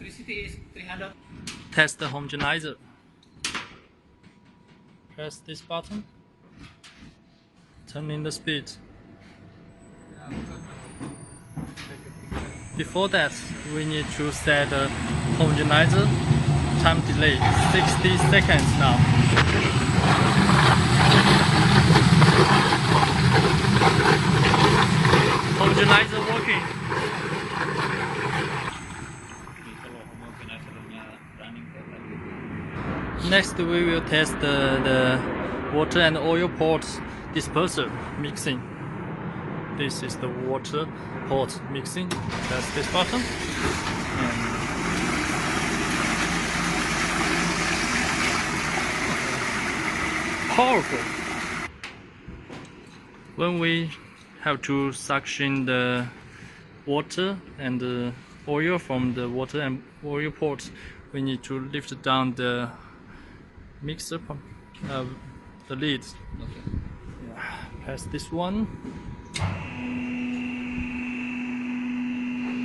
electricity is 300. Test the homogenizer. Press this button. Turn in the speed. Before that, we need to set the homogenizer time delay 60 seconds now. Homogenizer working. Next, we will test the water and oil port disperser mixing. This is the water port mixing. Press this button. Powerful. When we have to suction the water and the oil from the water and oil port, we need to lift down the mixer pump, the lid. Okay. Yeah. Press this one.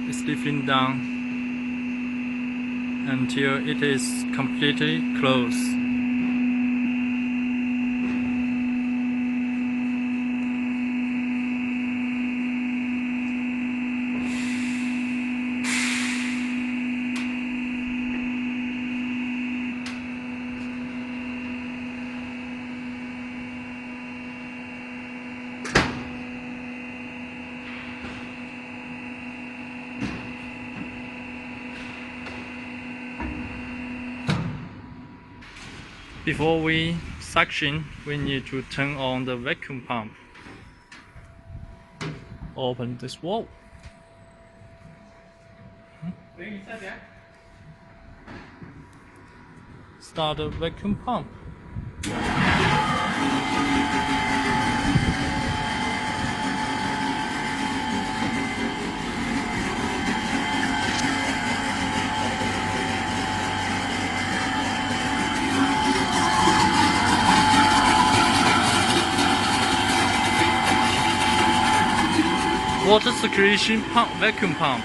It's lifting down until it is completely closed. Before we suction, we need to turn on the vacuum pump. Open this valve. Start the vacuum pump. Water circulation pump, vacuum pump.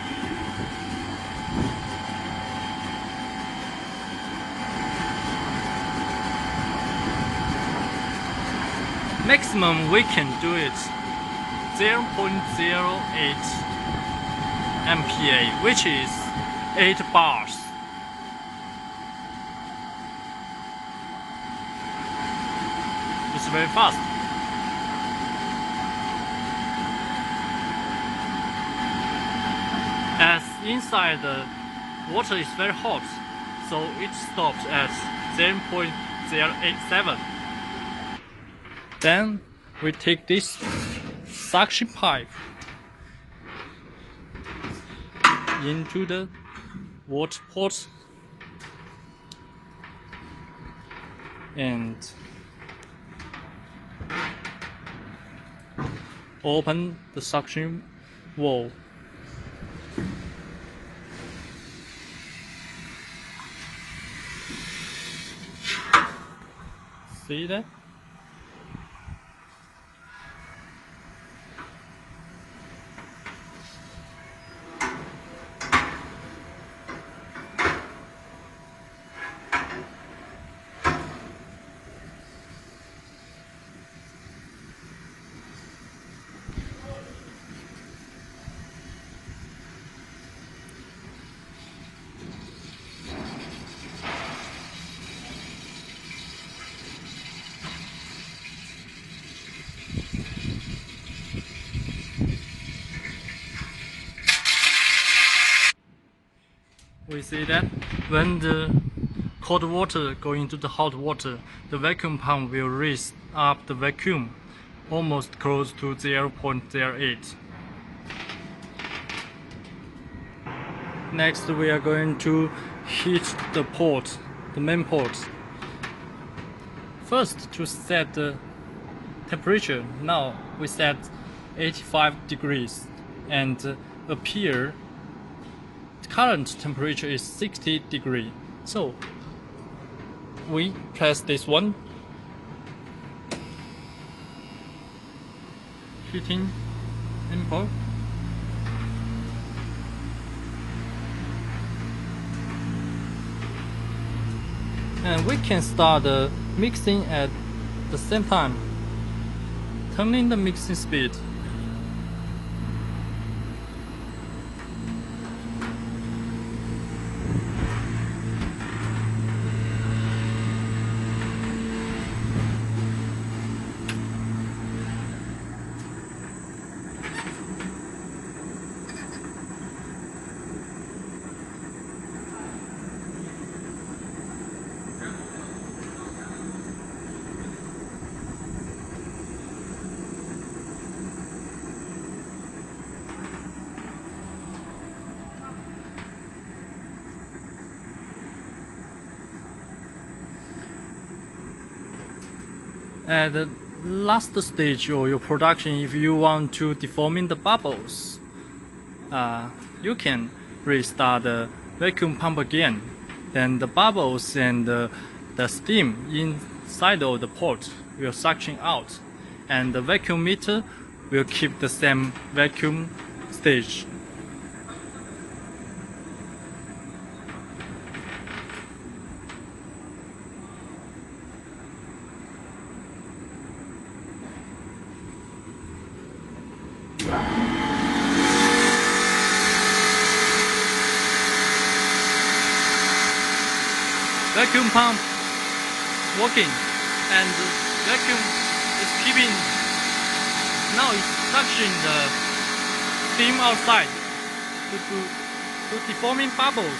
Maximum we can do it 0.08 MPa, which is 8 bars. It's very fast. As inside the water is very hot, so it stops at 0.087. Then we take this suction pipe into the water port and open the suction valve. See that? We see that when the cold water goes into the hot water, the vacuum pump will raise up the vacuum almost close to 0.08. Next, we are going to heat the port, the main port. First, to set the temperature, now we set 85 degrees and appear current temperature is 60 degrees. So we press this one, heating import, And we can start the mixing at the same time, turning the mixing speed. At the last stage of your production, if you want to deforming the bubbles, you can restart the vacuum pump again. Then the bubbles and the steam inside of the port will suction out, and the vacuum meter will keep the same vacuum stage. Vacuum pump working, and the vacuum is keeping, now it's suctioning the steam outside to deforming bubbles.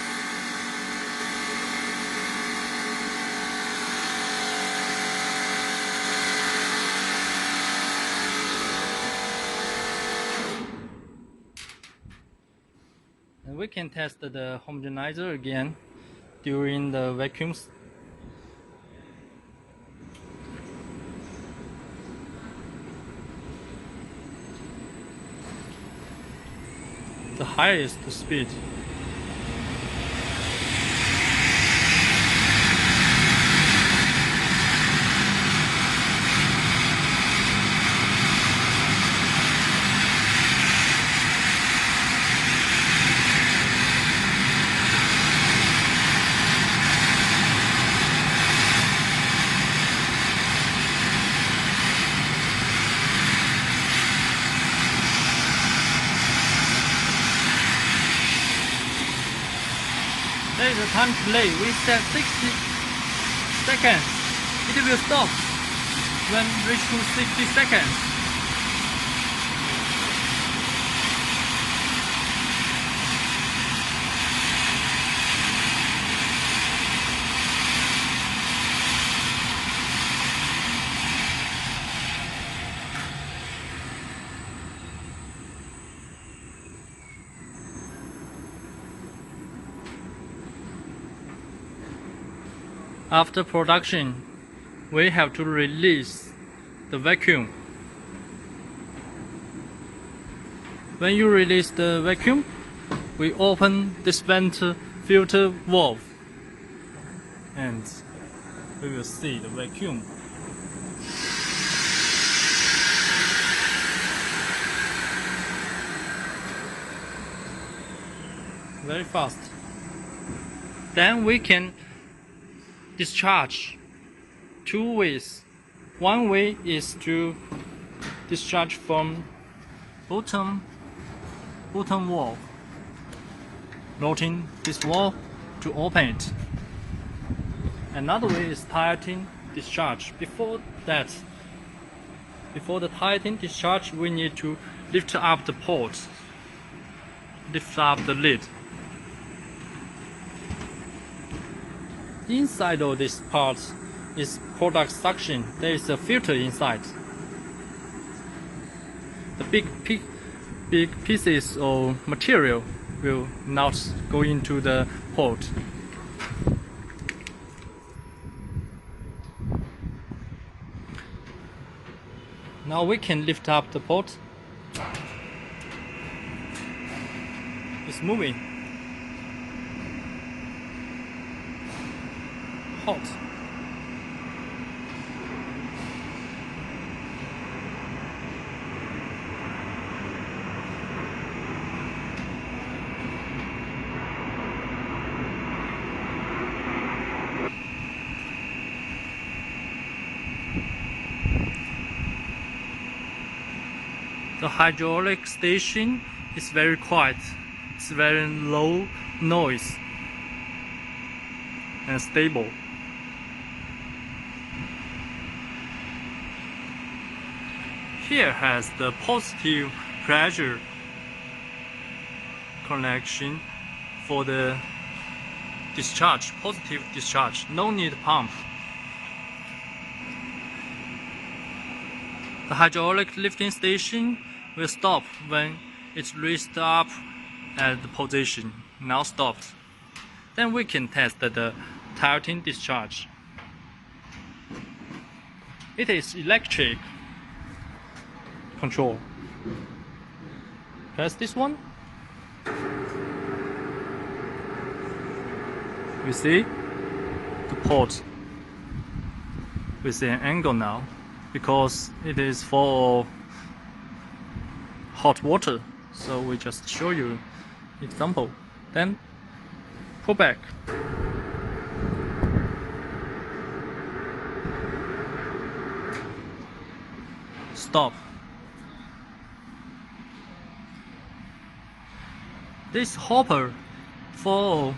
And we can test the homogenizer again during the vacuums. The highest speed. There is a time delay. We set 60 seconds. It will stop when reach to 60 seconds. After production, we have to release the vacuum. When you release the vacuum, we open this vent filter valve, and we will see the vacuum. Very fast. Then we can discharge two ways. One way is to discharge from bottom wall, rotating this wall to open it. Another way is tightening discharge. Before the tightening discharge, we need to lift up the port, lift up the lid. Inside of this part is product suction. There is a filter inside. The big pieces of material will not go into the port. Now we can lift up the port. It's moving. Hot. The hydraulic station is very quiet. It's very low noise and stable. Here has the positive pressure connection for the discharge, positive discharge, no need pump. The hydraulic lifting station will stop when it's raised up at the position. Now stopped. Then we can test the tilting discharge. It is electric control. Press this one. You see the port with an angle now because it is for hot water. So we just show you example. Then pull back. Stop. This hopper for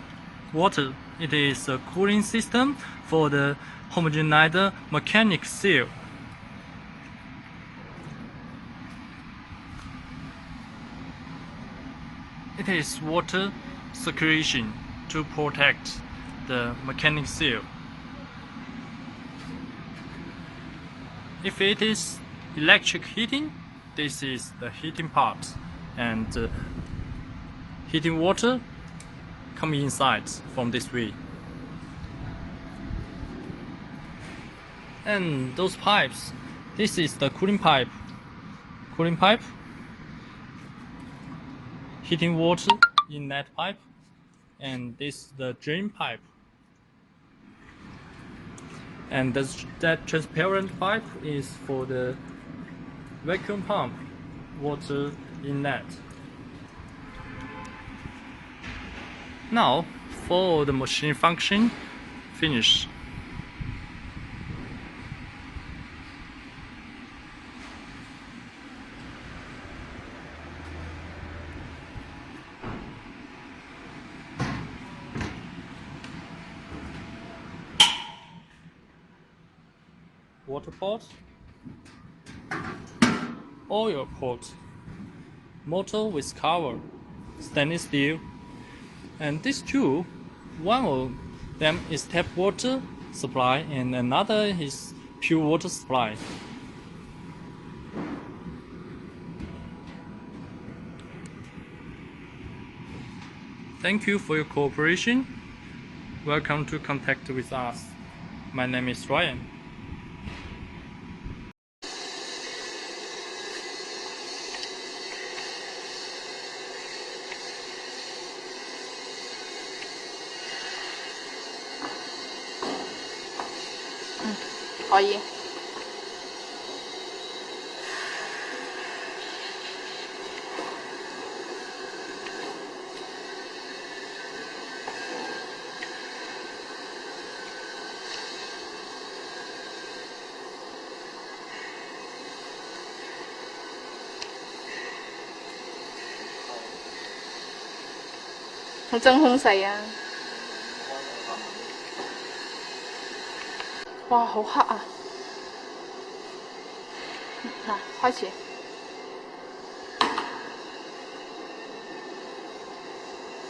water, it is a cooling system for the homogenizer mechanic seal. It is water circulation to protect the mechanic seal. If it is electric heating, this is the heating part, and heating water coming inside from this way. And those pipes, this is the cooling pipe. Cooling pipe, heating water in that pipe, and this is the drain pipe. And that transparent pipe is for the vacuum pump water in that. Now for the machine function, finish. Water port, oil port, motor with cover, stainless steel, and these two, one of them is tap water supply and another is pure water supply. Thank you for your cooperation. Welcome to contact with us. My name is Ryan. Có gì?真空洗啊！哇，好黑啊！嗱，開始。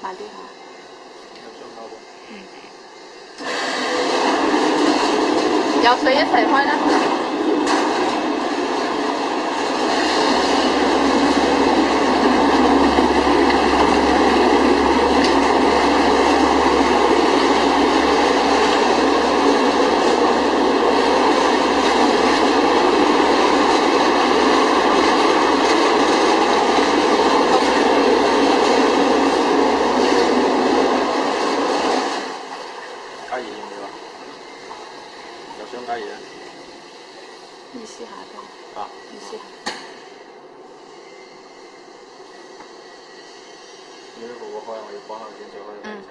慢啲嚇。有水一齊開啦。意思下嘅。意思下。因為我開我要幫下先再開睇先。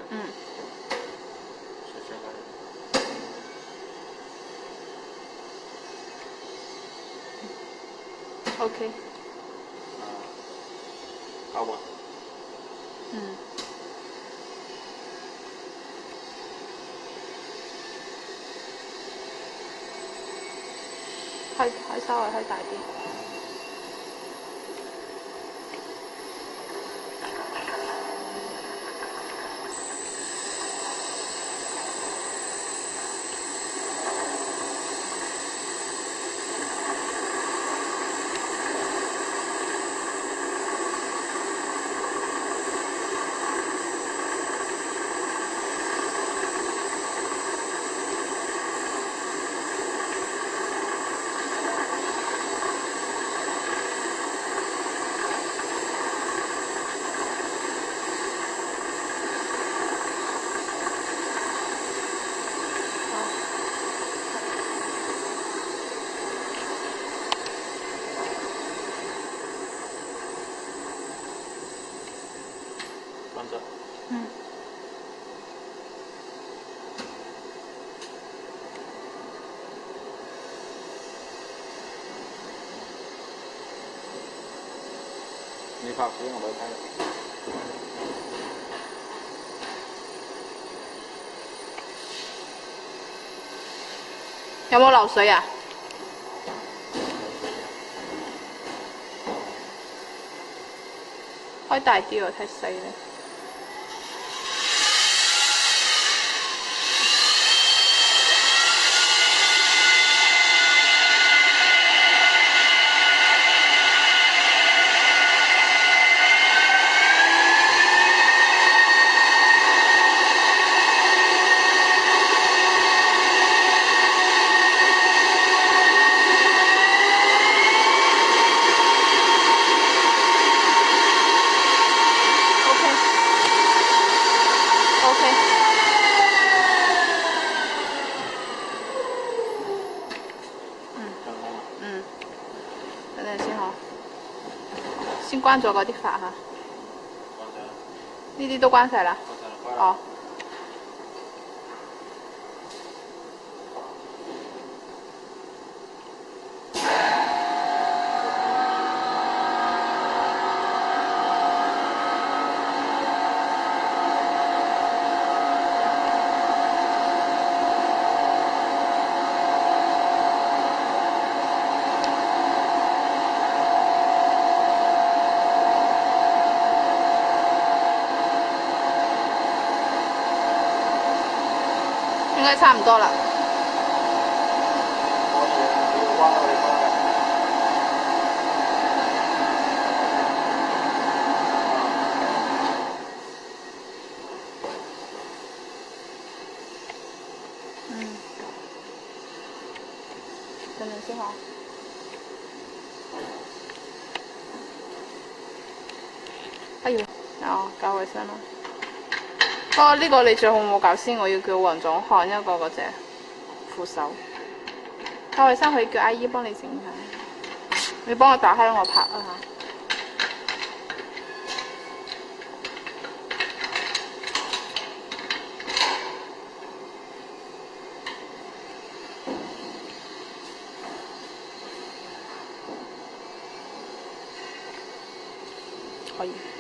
先開。OK。泡過。嗯。開稍微開大啲。嗯。你發水我咪睇啦。有冇流水啊？開大啲喎，太細啦。等陣先好，先關咗嗰啲發嚇。呢啲都關晒啦。哦。應該差唔多啦。等陣先好。哎呦，搞衞生啦。不過呢個你最好冇搞先，我要叫黃總看一個嗰隻扶手。搞衞生可以叫阿姨幫你整下，你幫我打開我拍啊嚇。可以。